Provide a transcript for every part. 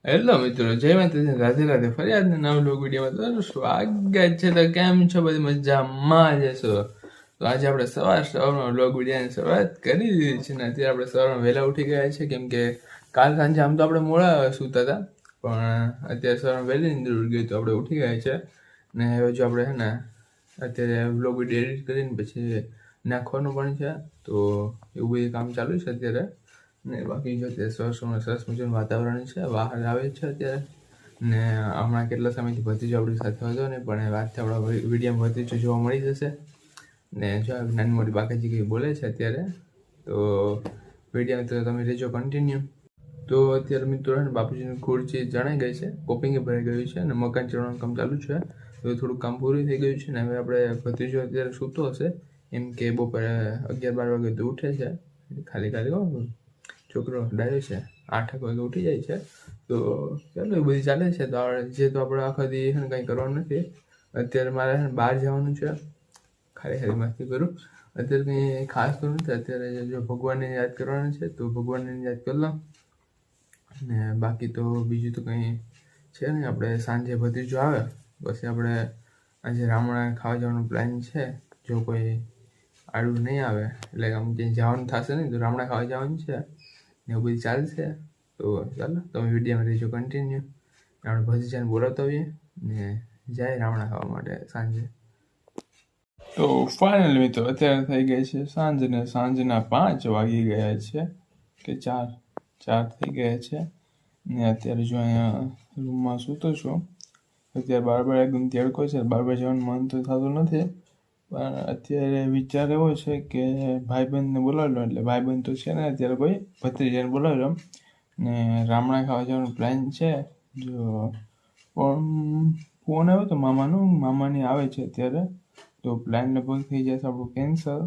Hello મિત્રો, જય માતાજી, રાધે રાધે. ફરી આજના નવા લોગ વિડીયોમાં તમારું સ્વાગત છે. તો કેમ છો? બધી મજામાં જશો. તો આજે આપણે સવારમાં લોગ વિડીયોની શરૂઆત કરી દીધી છે ને અત્યારે આપણે સવારમાં વહેલા ઉઠી ગયા છે, કેમ કે કાલ સાંજે આમ તો આપણે મોડા સૂતા હતા, પણ અત્યારે સવારમાં વહેલી નીંદર ઉડી ગઈ તો આપણે ઉઠી ગયા છે. ને હવે જો આપણે છે ને અત્યારે વ્લોગ વિડીયો એડિટ કરીને પછી નાખવાનું પણ છે, તો એવું બધું કામ ચાલુ છે અત્યારે. ને બાકી જો અત્યારે સરસ મજાનું વાતાવરણ છે, બહાર આવે છે અત્યારે. ને હમણાં કેટલા સમયથી ભત્રીજો આપણી સાથે હતો ને, પણ એ વાતથી આપણા વિડીયોમાં ભત્રીજો જોવા મળી જશે. ને જો નાની મોટી બાકાજી કંઈ બોલે છે અત્યારે, તો વિડીયો તો તમે રહેજો કન્ટિન્યુ. તો અત્યારે મિત્રો છે ને બાપુજીની ખુરશી જણાઈ ગઈ છે, કોપિંગે ભરાઈ ગયું છે અને મકાન ચડવાનું કામ ચાલુ છે. તો થોડુંક કામ પૂરું થઈ ગયું છે ને હવે આપણે ભત્રીજો અત્યારે સૂતો હશે, એમ કે બપોરે 11-12 વાગે તો ઉઠે છે. ખાલી છોકરો ડાયો છે, 8 વાગે ઉઠી જાય છે. તો ચાલો એ બધી ચાલે છે. તો જે તો આપણે આખા દી છે ને કંઈ કરવાનું નથી. અત્યારે મારે છે ને બહાર જવાનું છે, ખાલી મસ્તી કરું. અત્યારે કંઈ ખાસ તો નથી. અત્યારે જો ભગવાનને યાદ કરવાનું છે તો ભગવાનને યાદ કરી લઉં. ને બાકી તો બીજું તો કંઈ છે નહીં. આપણે સાંજે ભત્રીજો આવે પછી આપણે આજે રામણા ખાવા જવાનું પ્લાન છે. જો કોઈ આડું નહીં આવે એટલે આમ ક્યાંય જવાનું થશે નહીં તો રામણા ખાવા જવાનું છે ને એવું બધું ચાલશે. તો ચાલો તમે વિડીયોમાં રહેજો કન્ટિન્યુ. આપણે ભત્રીજાને બોલાવતા હોઈએ ને જાય રામણા ખાવા માટે સાંજે. તો ફાઇનલી મિત્રો અત્યારે થઈ ગઈ છે સાંજ ને સાંજના 5 વાગી ગયા છે કે 4 થઈ ગયા છે. ને અત્યારે જો અહીંયા રૂમમાં સૂતો છું. અત્યારે બાર એકદમ તડકો છે, બાર જવાનું મન તો થતું નથી, પણ અત્યારે વિચાર એવો છે કે ભાઈબંધને બોલાવી લો. એટલે ભાઈબંધ તો છે ને અત્યારે કોઈ ભત્રીજાને બોલાવી લો ને રામણા ખાવા જવાનું પ્લાન છે. જો પણ ફોન આવ્યો તો મામાની આવે છે અત્યારે, તો પ્લાન લગભગ થઈ જશે આપણું કેન્સલ.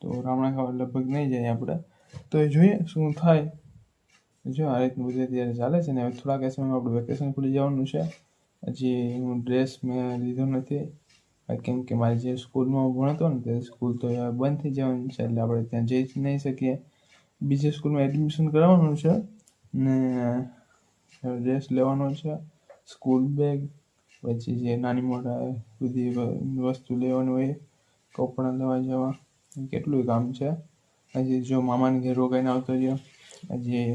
તો રામણા ખાવા લગભગ નહીં જાય આપણે, તો એ જોઈએ શું થાય. જો આ રીતનું બધું અત્યારે ચાલે છે ને હવે થોડાક સમયમાં આપણું વેકેશન ખુલી જવાનું છે. હજી હું ડ્રેસ મેં લીધો નથી, કેમ કે મારી જે સ્કૂલમાં હું ભણતો ને તે સ્કૂલ તો બંધ થઈ જવાની છે, એટલે આપણે ત્યાં જઈ જ નહીં શકીએ. બીજી સ્કૂલમાં એડમિશન કરાવવાનું છે ને ડ્રેસ લેવાનો છે, સ્કૂલ બેગ, પછી જે નાની મોટા બધી વસ્તુ લેવાની હોય, કપડાં લેવા જવા, કેટલું કામ છે. હજી જો મામાને ઘેર રોકાઈને આવતો રહ્યો, હજી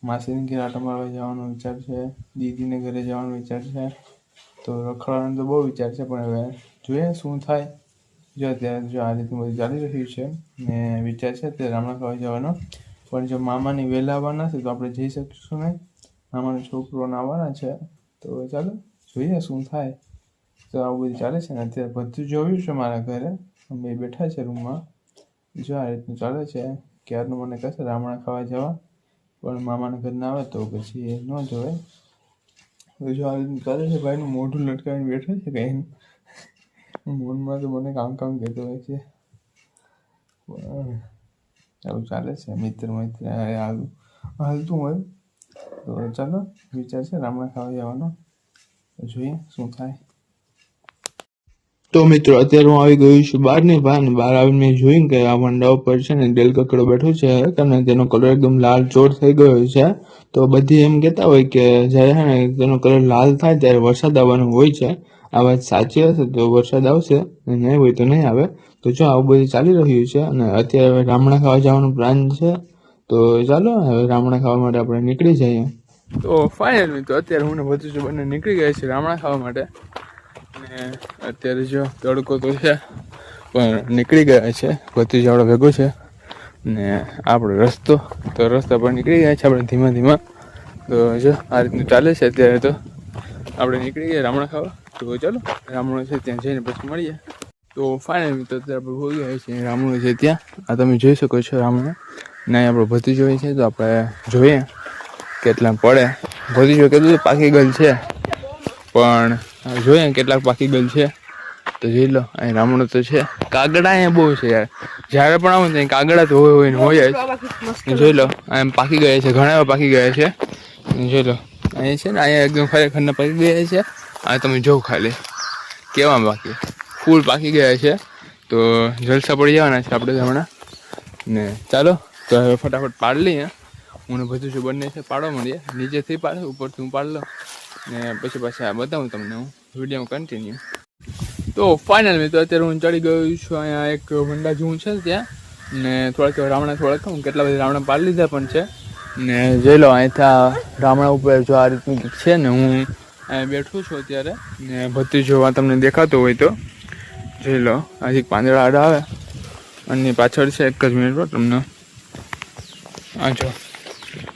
માસીને ઘેર આટો મારવા જવાનો વિચાર છે, દીદીને ઘરે જવાનો વિચાર છે. તો રખડવાનો તો બહુ વિચાર છે, પણ હવે જોઈએ શું થાય. જો અત્યારે જો આ રીતનું બધું ચાલી રહ્યું છે ને વિચાર છે અત્યારે રામણા ખાવા જવાનો. પણ જો મામાની વહેલા આવવાના છે તો આપણે જઈ શકીશું નહીં, મામાનો છોકરોને આવવાના છે. તો ચાલો જોઈએ શું થાય. તો આવું બધું ચાલે છે ને અત્યારે બધું જોયું છે મારા ઘરે, અમે બેઠા છે રૂમમાં. જો આ રીતનું ચાલે છે. ક્યારનું મને કહેશે રામણા ખાવા જવા, પણ મામાના ઘર ના આવે તો પછી ન જોવે. તો જો આ રીતનું ચાલે છે. ભાઈનું મોઢું લટકાવીને બેઠો છે કંઈ મનમાં તો મને કામ કહેતો હોય છે. આવું ચાલે છે મિત્ર હાલતું હોય. તો ચાલો વિચાર છે રામણા ખાવા જવાનો, જોઈએ શું થાય. તો મિત્રો અત્યારે હું આવી ગયું છું બહાર આવીને જોઈને કે આ મંડા ઉપર છે ને ડેલ કકડો બેઠો છે અને તેનો કલર એકદમ લાલ ચોર થઈ ગયો છે. તો બધી એમ કહેતા હોય કે જ્યારે છે ને તેનો કલર લાલ થાય ત્યારે વરસાદ આવવાનો હોય છે. આ વાત સાચી હશે તો વરસાદ આવશે, નહીં હોય તો નહીં આવે. તો જો આવું બધું ચાલી રહ્યું છે અને અત્યારે રામણા ખાવા જવાનું પ્લાન છે. તો ચાલો હવે રામણા ખાવા માટે આપણે નીકળી જઈએ. તો ફાઇનલી તો અત્યારે હું ને ભત્રીજો બંને નીકળી ગયા છે રામણા ખાવા માટે. ને અત્યારે જો તડકો તો છે પણ નીકળી ગયા છે. ભત્રીજો આપણો ભેગો છે ને આપણો રસ્તા પર નીકળી ગયા છે આપણે ધીમા. તો જો આ રીતનું ચાલે છે અત્યારે. તો આપણે નીકળી ગયા રામણા ખાવા. તો ચાલો રામણો છે ત્યાં જઈને પછી મળીએ. તો ફાઇનલી તો અત્યારે આપણે હોઈ ગયા છીએ રામણો છે ત્યાં. આ તમે જોઈ શકો છો રામણો ને આપણો ભત્રીજો છે. તો આપણે જોઈએ કેટલા પડે. ભત્રીજો કેટલું પાકી ગયેલ છે, પણ જોઈએ કેટલાક પાકી ગયેલ છે. તો જોઈ લો અહીં રામણો તો છે. કાગડા અહીંયા બહુ છે યાર, જ્યારે પણ આવું ને કાગડા તો હોય જ. જોઈ લો એમ પાકી ગયા છે, ઘણા એવા પાકી ગયા છે. જોઈ લો અહીંયા છે ને, અહીંયા એકદમ ખરેખર પાકી ગયા છે. આ તમે જોવો ખાલી કેવા બાકી ફૂલ પાકી ગયા છે. તો જલસા પડી જવાના છે આપણે હમણાં. ને ચાલો તો હવે ફટાફટ પાડી લઈએ. હું બધું જો બંને છે પાડવા મળીએ, નીચેથી પાડે ઉપરથી હું પાડી લઉં ને પછી પાછા બતાવું તમને હું વિડીયોમાં કન્ટિન્યુ. તો ફાઇનલ મિત્રો અત્યારે હું ચડી ગયો છું અહીંયા એક મંડા જેવું છે ત્યાં ને થોડાક રામણા કેટલા બધા રામણા પાડી લીધા પણ છે ને જોઈ લો અહીંથી રામણા ઉપર જો આ રીતનું છે ને હું અહીંયા બેઠું છું અત્યારે ને બધી જોવા તમને દેખાતો હોય તો જોઈ લો. હજી પાંદડા આડા આવે અને પાછળ છે એક જ મિનિટ પર તમને આ જો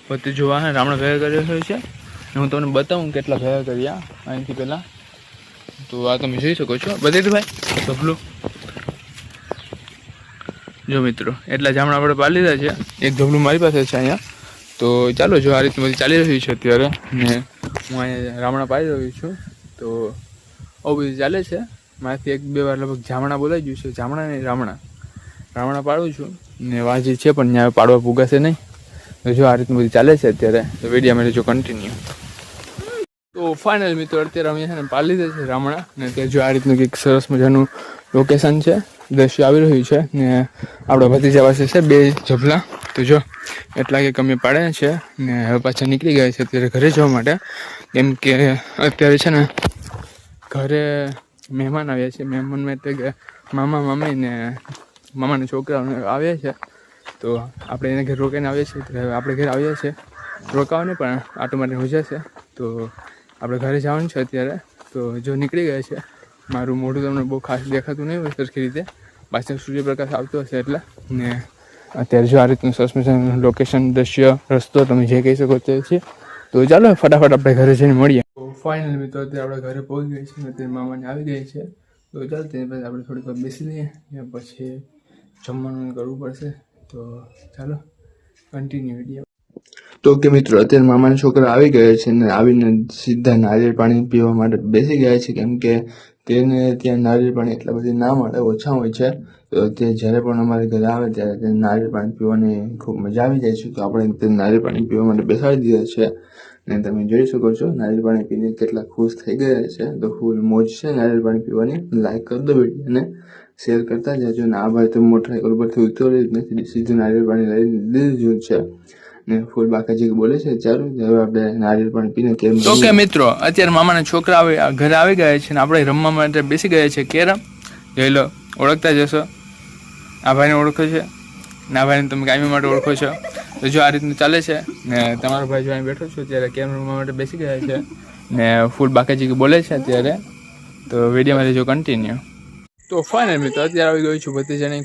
બધી જોવા હે રામણા ભેગા કર્યો હોય છે. હું તમને બતાવું કેટલા ભેગા કર્યા અહીંથી પહેલાં. તો આ તમે જોઈ શકો છો બધી ભાઈ બબલું જો મિત્રો એટલા જામણા આપણે પાડી લીધા છે. એક ઢબલું મારી પાસે છે અહીંયા. તો ચાલો જો આ રીતનું બધી ચાલી રહ્યું છે અત્યારે ને હું અહીંયા રામણા પાડી રહ્યો છું. તો આવું બધું ચાલે છે. મારાથી 1-2 વાર લગભગ જામણા બોલાઈ ગયું છે. જામણા નહીં રામણા પાડું છું ને વાજી છે પણ ત્યાં પાડવા પૂગાશે નહીં. તો જો આ રીતનું બધું ચાલે છે અત્યારે. તો વિડીયોમાં જો કન્ટિન્યુ. તો ફાઇનલ મિત્રો અત્યારે અમે છે ને પાડી લીધા છે રામણા ને ત્યાં જો આ રીતનું કંઈક સરસ મજાનું લોકેશન છે, દ્રશ્ય આવી રહ્યું છે ને આપણા ભત્રીજા પાસે છે 2 ઝબલા. તો જો એટલા કંઈક અમે પાડ્યા છે ને હવે પાછા નીકળી ગયા છે અત્યારે ઘરે જવા માટે. કેમ કે અત્યારે છે ને ઘરે મહેમાન આવ્યા છે. મહેમાનમાં એટલે કે મામા મામી ને મામાના છોકરાઓ આવ્યા છે. તો આપણે એને ઘરે રોકાઈને આવીએ છીએ. તો આપણે ઘરે આવ્યા છે રોકાવાની પણ આટો માટે રજા છે. તો આપણે ઘરે જવાનું છે અત્યારે. તો જો નીકળી ગયા છે. મારું મોઢું તમને બહુ ખાસ દેખાતું નહીં હોય સરખી રીતે, પાછળ સૂર્યપ્રકાશ આવતો હશે એટલે. ને અત્યારે જો આ રીતનું સરસ મજાનું લોકેશન, દ્રશ્ય, રસ્તો તમે જે કહી શકો તે છે. તો ચાલો ફટાફટ આપણે ઘરે જઈને મળીએ. તો ફાઇનલ મિત્રો અત્યારે આપણે ઘરે પહોંચી ગઈ છે. અત્યારે મામાને આવી ગઈ છે. તો ચાલો તેની પછી આપણે થોડીક વાર બેસી લઈએ ને પછી જમવાનું કરવું પડશે. તો ચાલો કન્ટિન્યુ વિડીયો. તો કે મિત્રો અત્યારે મામાના છોકરા આવી ગયા છે ને આવીને સીધા નારિયેળ પાણી પીવા માટે બેસી ગયા છે. કેમ કે તેને ત્યાં નારિયેળ પાણી એટલા બધી ના મળે, ઓછા હોય છે. તો તે જ્યારે પણ અમારે ઘરે આવે ત્યારે તેને નારિયેળ પાણી પીવાની ખૂબ મજા આવી જાય છે. તો આપણે તે નારિયેળ પાણી પીવા માટે બેસાડી દીધા છે ને તમે જોઈ શકો છો નારિયેળ પાણી પીને કેટલા ખુશ થઈ ગયા છે. તો ફૂલ મોજ છે નારિયેળ પાણી પીવાની. લાઈક કરી દો વિડીયોને, શેર કરતા જજો ને આ ભાઈ તો મોટર ઉપરથી ઉતરી જ નથી, સીધું નારિયેળ પાણી લઈ લીધું છે ને ફૂલ બાકાજી બોલે છે. ચાલો હવે આપણે નારિયેળ પાણી પીને કેમ. તો કે મિત્રો અત્યારે મામાના છોકરા ઘરે આવી ગયા છે ને આપણે રમવા માટે બેસી ગયા છે કેરમ. જોઈ લો ઓળખતા જશો, આ ભાઈને ઓળખો છે ને આ ભાઈને તમે કાયમી માટે ઓળખો છો. તો જો આ રીતનું ચાલે છે ને તમારો ભાઈ જો અહીં બેઠો છું ત્યારે કેરમ રમવા માટે બેસી ગયા છે ને ફૂલ બાકાજી બોલે છે અત્યારે. તો વિડીયોમાં જો કન્ટિન્યુ. તો ફાઇનલ મિત્રો અત્યારે આવી ગયું છું ભત્રીજાની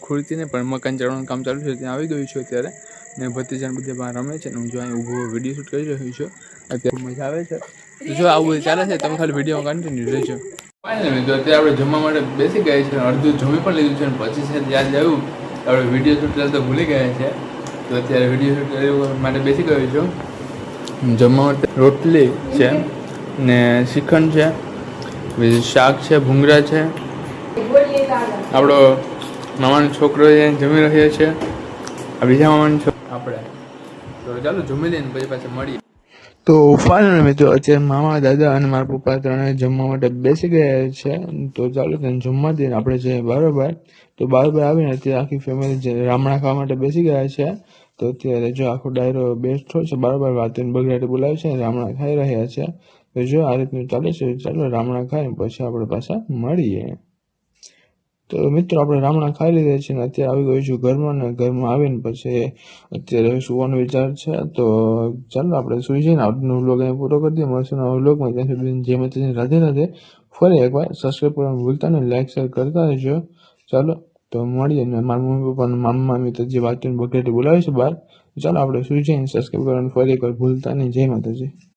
ખુરતીને પણ મકાન ચડવાનું કામ ચાલુ છે ત્યાં આવી ગયું છું અત્યારે ને ભત્રીજાને બધે બહાર રમે છે ને હું જો અહીં ઊભો વિડીયો શૂટ કરી રહ્યો છું. અત્યારે મજા આવે છે. તો જો આવું બધું ચાલે છે તમે ખાલી વિડીયોમાં કન્ટિન્યુ રહેજો. ફાઇનલ મિત્રો અત્યારે આપણે જમવા માટે બેસી ગયા છે, અડધું જમી પણ લીધું છે અને પછી છે યાદ આવ્યું આપણે વિડીયો શૂટ કરતા ભૂલી ગયા છે. તો અત્યારે વિડીયો શૂટ કરવા માટે બેસી ગયો છું. જમવા માટે રોટલી છે ને શ્રીખંડ છે, બીજું શાક છે, ભૂંગળા છે. આપણો મામાનો છોકરો જમી રહ્યો છે, આ બીજા મામાનો છોકરો આપણે. તો ચાલો જમી લઈએ ને પછી પાછા મળીએ. તો ફાઇનલ મિત્રો અત્યારે મામા, દાદા અને મારા પપ્પા ત્રણે જમવા માટે બેસી ગયા છે. તો ચાલો તેને જમવા દઈએ આપણે જઈએ બરાબર. તો બરાબર આવીને અત્યારે આખી ફેમિલી રામણા ખાવા માટે બેસી ગયા છે. તો અત્યારે જો આખો ડાયરો બેઠો છે બરાબર, વાતને બગડાટી બોલાવે છે, રામણા ખાઈ રહ્યા છે. તો જો આ રીતનું ચાલે છે. ચાલો રામણા ખાઈને પછી આપણે પાછા મળીએ. તો મિત્રો આપણે રામણા ખાઈ લીધા છે ને અત્યારે આવી ગયું છું ઘરમાં ને ઘરમાં આવીને પછી અત્યારે સુવાનો વિચાર છે. તો ચાલો આપણે સુઈ જઈને આજનો વ્લોગ અહીં પૂરો કરી દઈએ. મળશું નવા વ્લોગમાં. ત્યાં સુધી જય માતાજી, રાધે રાધે. ફરી એકવાર સબસ્ક્રાઈબ કરવાનું ભૂલતા નહીં, લાઈક શેર કરતા રહેજો. ચાલો તો મળીએ. ને મારા મમ્મી પપ્પાને મામા મામી તો જે વાતચીત બગડેટી બોલાવે છે બહાર. ચાલો આપણે સુઈ જઈને સબસ્ક્રાઈબ કરવાનું ફરી એકવાર ભૂલતા નહીં. જય માતાજી.